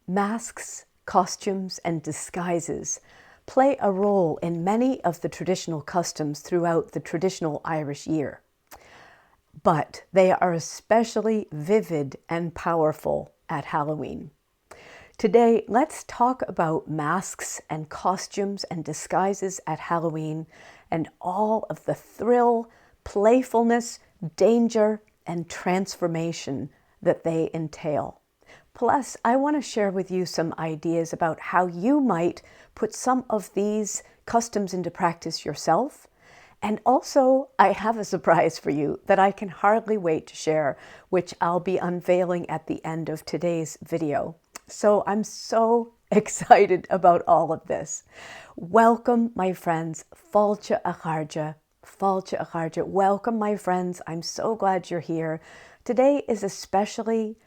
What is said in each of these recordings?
Masks, costumes, and disguises play a role in many of the traditional customs throughout the traditional Irish year, but they are especially vivid and powerful at Halloween. Today, let's talk about masks and costumes and disguises at Halloween and all of the thrill, playfulness, danger, and transformation that they entail. Plus, I want to share with you some ideas about how you might put some of these customs into practice yourself. And also, I have a surprise for you that I can hardly wait to share, which I'll be unveiling at the end of today's video. So I'm so excited about all of this. Welcome, my friends. Fáilte aghaidh. Fáilte aghaidh. Welcome, my friends. I'm so glad you're here. Today is especially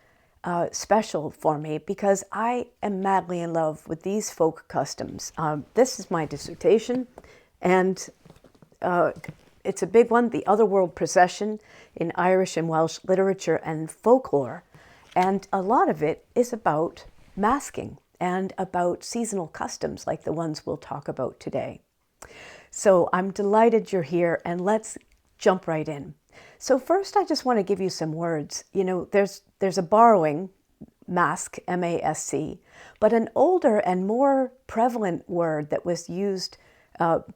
special for me because I am madly in love with these folk customs. This is my dissertation, and it's a big one, the Otherworld Procession in Irish and Welsh literature and folklore. And a lot of it is about masking and about seasonal customs like the ones we'll talk about today. So I'm delighted you're here, and let's jump right in. So first, I just want to give you some words. You know, there's a borrowing, mask, M-A-S-C, but an older and more prevalent word that was used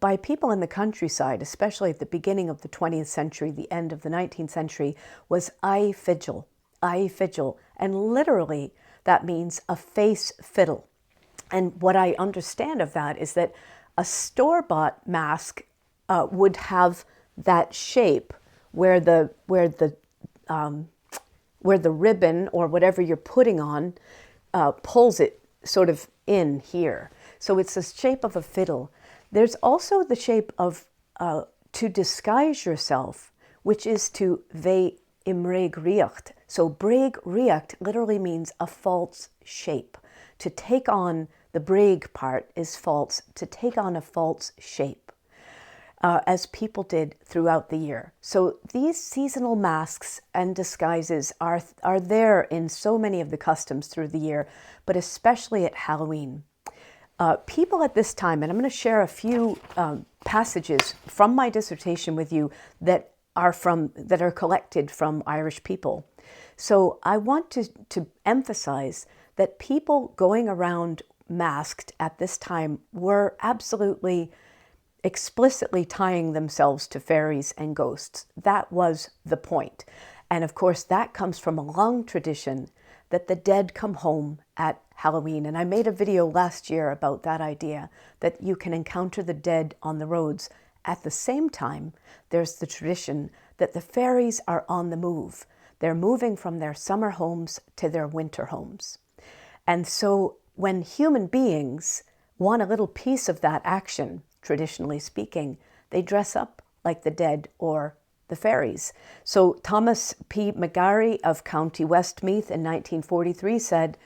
by people in the countryside, especially at the beginning of the 20th century, the end of the 19th century, was aghaidh, aghaidh, and literally that means a face fiddle. And what I understand of that is that a store-bought mask would have that shape where the ribbon or whatever you're putting on pulls it sort of in here. So it's the shape of a fiddle. There's also the shape of to disguise yourself, which is to ve imreig riocht. So breig riocht literally means a false shape. To take on, the breig part is false, to take on a false shape. As people did throughout the year. So these seasonal masks and disguises are there in so many of the customs through the year, but especially at Halloween. People at this time, and I'm going to share a few passages from my dissertation with you that are collected from Irish people. So I want to emphasize that people going around masked at this time were absolutely explicitly tying themselves to fairies and ghosts. That was the point. And of course, that comes from a long tradition that the dead come home at Halloween. And I made a video last year about that idea, that you can encounter the dead on the roads. At the same time, there's the tradition that the fairies are on the move. They're moving from their summer homes to their winter homes. And so when human beings want a little piece of that action, traditionally speaking, they dress up like the dead or the fairies. So Thomas P. McGarry of County Westmeath in 1943 said,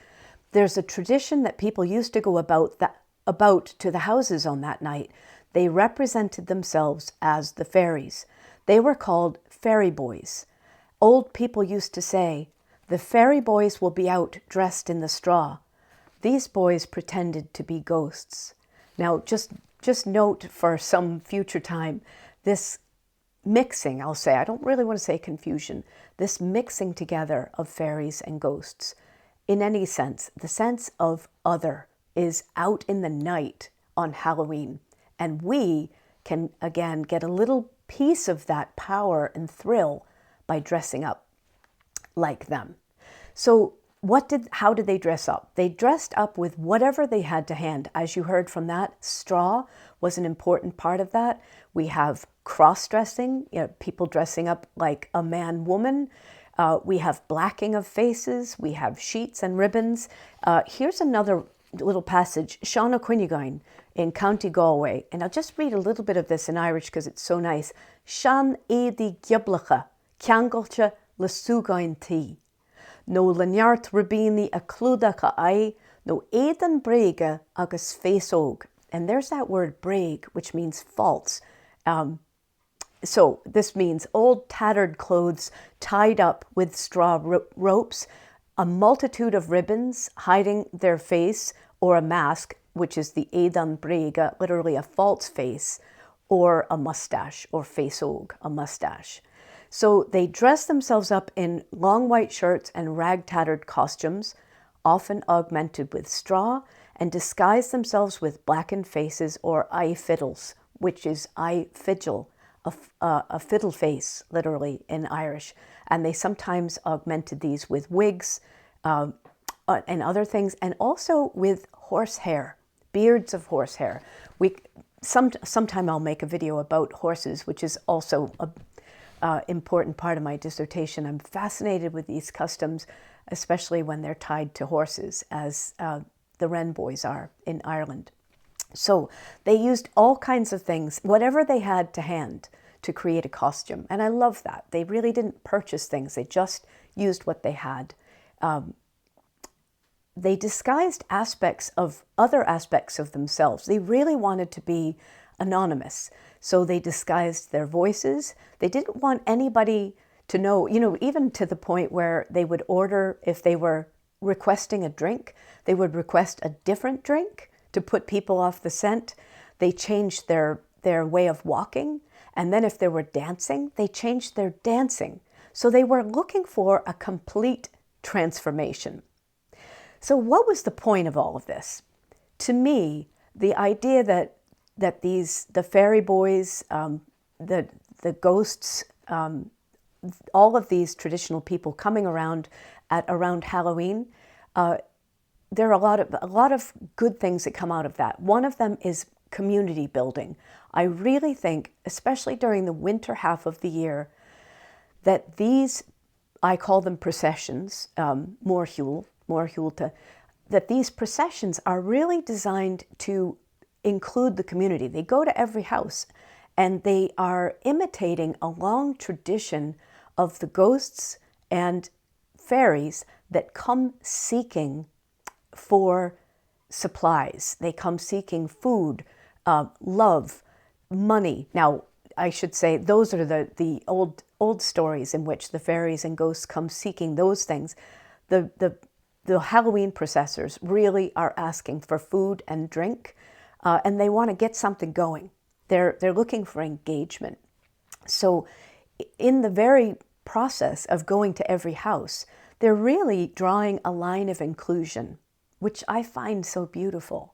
"There's a tradition that people used to go about to the houses on that night. They represented themselves as the fairies. They were called fairy boys. Old people used to say, 'The fairy boys will be out dressed in the straw.' These boys pretended to be ghosts." Now, just note for some future time, this mixing, I'll say, I don't really want to say confusion, this mixing together of fairies and ghosts. In any sense, the sense of other is out in the night on Halloween. And we can, again, get a little piece of that power and thrill by dressing up like them. So how did they dress up? They dressed up with whatever they had to hand. As you heard from that, straw was an important part of that. We have cross-dressing, people dressing up like a man, woman. We have blacking of faces. We have sheets and ribbons. Here's another little passage, Sean O'Quinnigain in County Galway. And I'll just read a little bit of this in Irish because it's so nice. Sean édi gioblacha, ceangailte le súgáin tí. No leneart rabini a clúdacha ai, no édan brega agus féisóg. And there's that word breig, which means false. So this means old tattered clothes tied up with straw ropes. a multitude of ribbons hiding their face, or a mask, which is the aghaidh, literally a false face, or a mustache, or faceog, a mustache. So they dress themselves up in long white shirts and rag-tattered costumes, often augmented with straw, and disguise themselves with blackened faces or fiddles, which is fidil, a fiddle face, literally, in Irish. And they sometimes augmented these with wigs and other things, and also with horsehair, beards of horsehair. Sometime I'll make a video about horses, which is also a important part of my dissertation. I'm fascinated with these customs, especially when they're tied to horses, as the Wren boys are in Ireland. So they used all kinds of things, whatever they had to hand, to create a costume. And I love that. They really didn't purchase things. They just used what they had. They disguised other aspects of themselves. They really wanted to be anonymous. So they disguised their voices. They didn't want anybody to know, even to the point where they would order, if they were requesting a drink, they would request a different drink to put people off the scent. They changed their way of walking. And then if they were dancing, they changed their dancing. So they were looking for a complete transformation. So what was the point of all of this? To me, the idea that the fairy boys, the ghosts, all of these traditional people coming around around Halloween, there are a lot of good things that come out of that. One of them is community building. I really think, especially during the winter half of the year, that these, I call them processions, that these processions are really designed to include the community. They go to every house, and they are imitating a long tradition of the ghosts and fairies that come seeking for supplies. They come seeking food, love, money. Now, I should say those are the old stories in which the fairies and ghosts come seeking those things. The Halloween processors really are asking for food and drink, and they want to get something going. They're looking for engagement. So in the very process of going to every house, they're really drawing a line of inclusion, which I find so beautiful.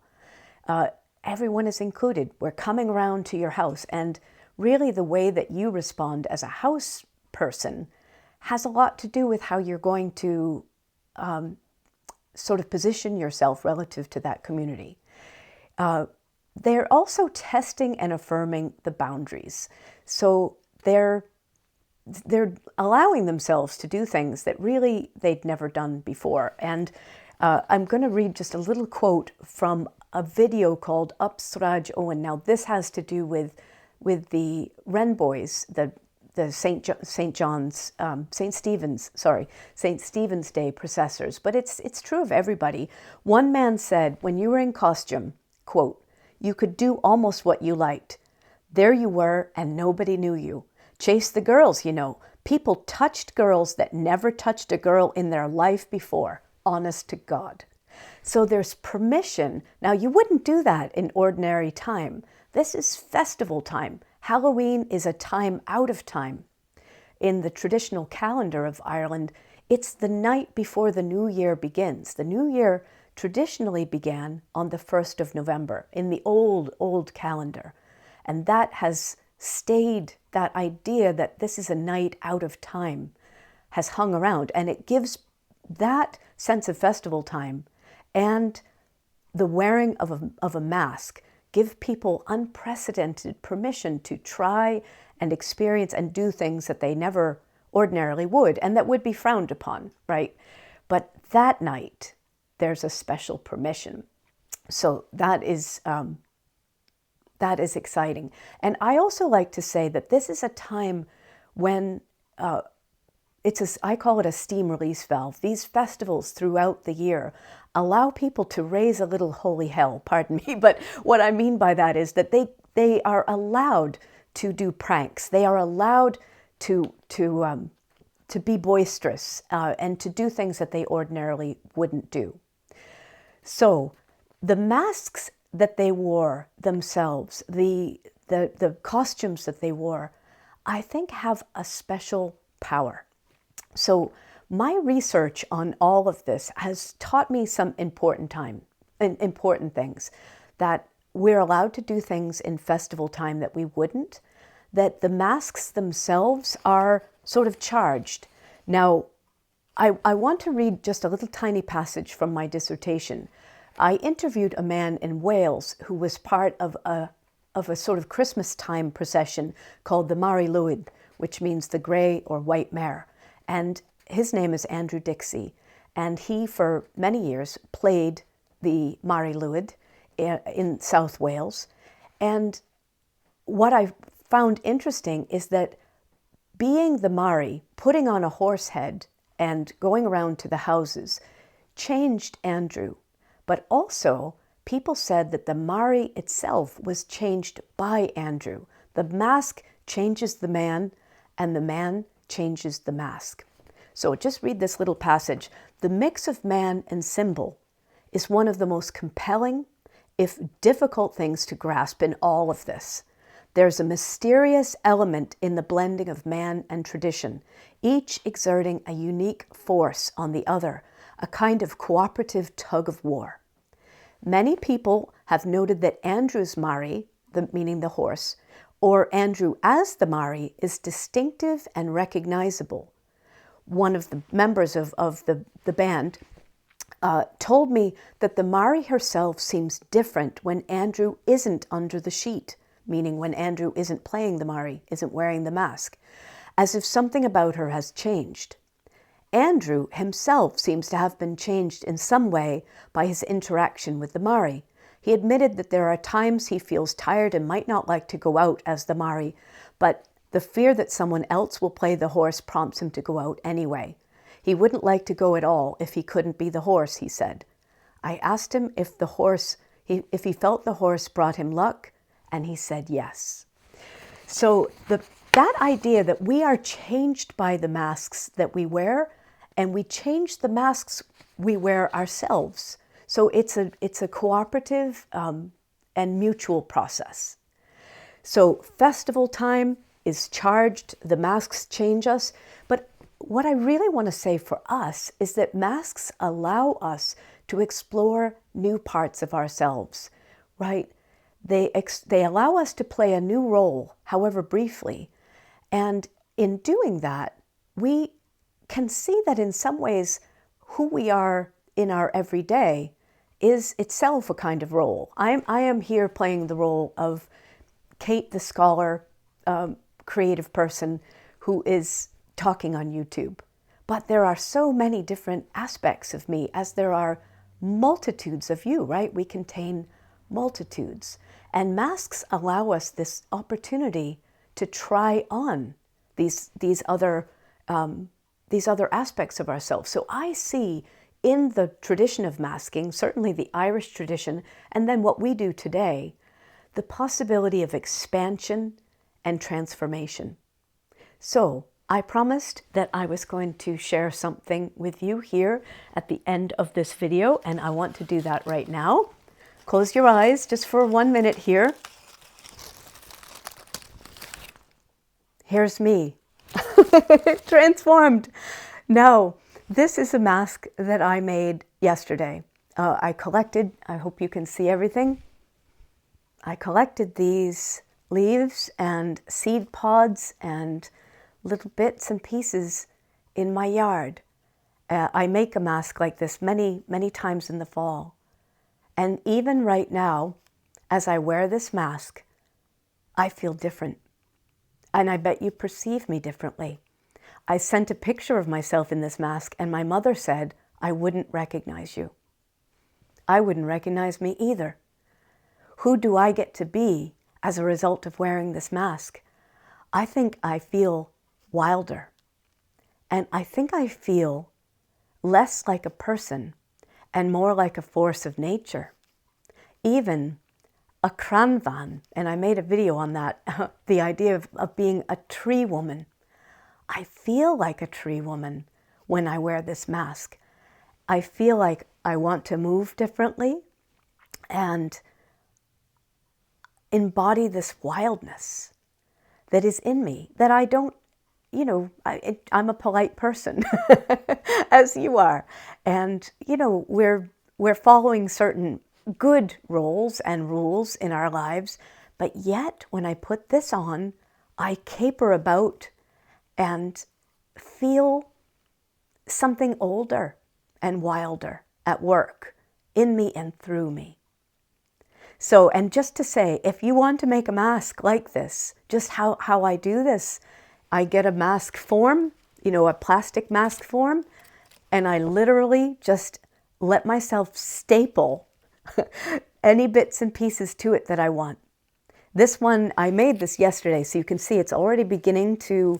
Everyone is included. We're coming around to your house, and really the way that you respond as a house person has a lot to do with how you're going to sort of position yourself relative to that community. They're also testing and affirming the boundaries. So they're allowing themselves to do things that really they'd never done before. And I'm going to read just a little quote from a video called Upsraj Owen. Now, this has to do with the Wren boys, the St. Stephen's Day processors. But it's true of everybody. One man said, when you were in costume, quote, "You could do almost what you liked. There you were, and nobody knew you. Chase the girls, People touched girls that never touched a girl in their life before. Honest to God." So there's permission. Now, you wouldn't do that in ordinary time. This is festival time. Halloween is a time out of time. In the traditional calendar of Ireland, it's the night before the new year begins. The new year traditionally began on the 1st of November in the old calendar. And that has stayed, that idea that this is a night out of time has hung around. And it gives that sense of festival time and the wearing of a mask give people unprecedented permission to try and experience and do things that they never ordinarily would and that would be frowned upon, right? But that night, there's a special permission. So that is exciting. And I also like to say that this is a time when I call it a steam release valve. These festivals throughout the year allow people to raise a little holy hell, pardon me, but what I mean by that is that they are allowed to do pranks. They are allowed to to be boisterous and to do things that they ordinarily wouldn't do. So the masks that they wore themselves, the costumes that they wore, I think have a special power. So my research on all of this has taught me some important things, that we're allowed to do things in festival time that we wouldn't, that the masks themselves are sort of charged. Now, I want to read just a little tiny passage from my dissertation. I interviewed a man in Wales who was part of a sort of Christmas time procession called the Mari Lwyd, which means the grey or white mare. And his name is Andrew Dixie. And he, for many years, played the Mari Lwyd in South Wales. And what I found interesting is that being the Mari, putting on a horse head and going around to the houses, changed Andrew. But also, people said that the Mari itself was changed by Andrew. The mask changes the man, and the man changes the mask. So just read this little passage. The mix of man and symbol is one of the most compelling, if difficult, things to grasp in all of this. There's a mysterious element in the blending of man and tradition, each exerting a unique force on the other, a kind of cooperative tug of war. Many people have noted that Andrew's Mari, meaning the horse, or Andrew as the Mari, is distinctive and recognizable. One of the members of the band told me that the Mari herself seems different when Andrew isn't under the sheet, meaning when Andrew isn't playing the Mari, isn't wearing the mask, as if something about her has changed. Andrew himself seems to have been changed in some way by his interaction with the Mari. He admitted that there are times he feels tired and might not like to go out as the Mari, but the fear that someone else will play the horse prompts him to go out anyway. He wouldn't like to go at all if he couldn't be the horse, he said. I asked him if he felt the horse brought him luck, and he said yes. So that idea that we are changed by the masks that we wear, and we change the masks we wear ourselves. So it's a cooperative and mutual process. So festival time is charged, the masks change us, but what I really want to say for us is that masks allow us to explore new parts of ourselves, right? They allow us to play a new role, however briefly, and in doing that, we can see that in some ways who we are in our everyday is itself a kind of role. I am here playing the role of Kate the scholar, creative person who is talking on YouTube. But there are so many different aspects of me, as there are multitudes of you, right? We contain multitudes. And masks allow us this opportunity to try on these other aspects of ourselves. So I see in the tradition of masking, certainly the Irish tradition, and then what we do today, the possibility of expansion and transformation. So I promised that I was going to share something with you here at the end of this video, and I want to do that right now. Close your eyes just for 1 minute here. Here's me, transformed. Now, this is a mask that I made yesterday. I hope you can see everything. I collected these leaves and seed pods and little bits and pieces in my yard. I make a mask like this many, many times in the fall. And even right now, as I wear this mask, I feel different. And I bet you perceive me differently. I sent a picture of myself in this mask, and my mother said, I wouldn't recognize you. I wouldn't recognize me either. Who do I get to be as a result of wearing this mask? I think I feel wilder. And I think I feel less like a person and more like a force of nature. Even a crannbhean, and I made a video on that, the idea of being a tree woman. I feel like a tree woman when I wear this mask. I feel like I want to move differently and embody this wildness that is in me, that I don't, I'm a polite person, as you are. And, we're following certain good roles and rules in our lives. But yet, when I put this on, I caper about and feel something older and wilder at work, in me and through me. So, and just to say, if you want to make a mask like this, just how I do this, I get a mask form, a plastic mask form, and I literally just let myself staple any bits and pieces to it that I want. This one, I made this yesterday, so you can see it's already beginning to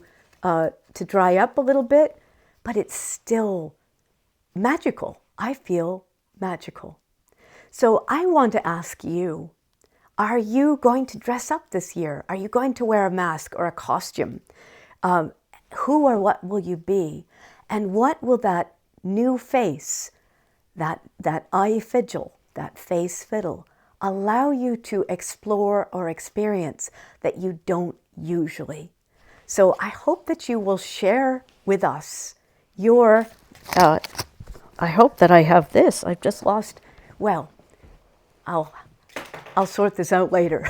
dry up a little bit, but it's still magical. I feel magical. So I want to ask you, are you going to dress up this year? Are you going to wear a mask or a costume? Who or what will you be? And what will that new face, that aghaidh, that face fiddle, allow you to explore or experience that you don't usually? So I hope that you will share with us your, I hope that I have this. I've just lost, well, I'll sort this out later.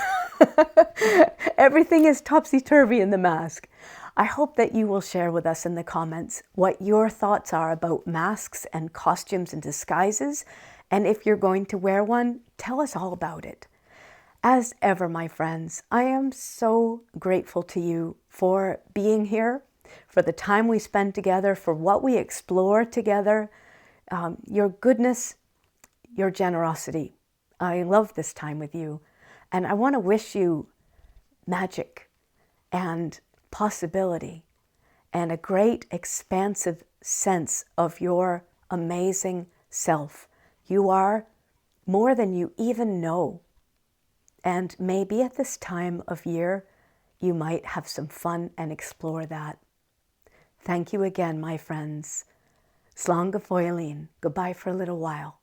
Everything is topsy-turvy in the mask. I hope that you will share with us in the comments what your thoughts are about masks and costumes and disguises. And if you're going to wear one, tell us all about it. As ever, my friends, I am so grateful to you for being here, for the time we spend together, for what we explore together, your goodness, your generosity. I love this time with you, and I want to wish you magic and possibility and a great expansive sense of your amazing self. You are more than you even know. And maybe at this time of year, you might have some fun and explore that. Thank you again, my friends. Slán go fóileáin. Goodbye for a little while.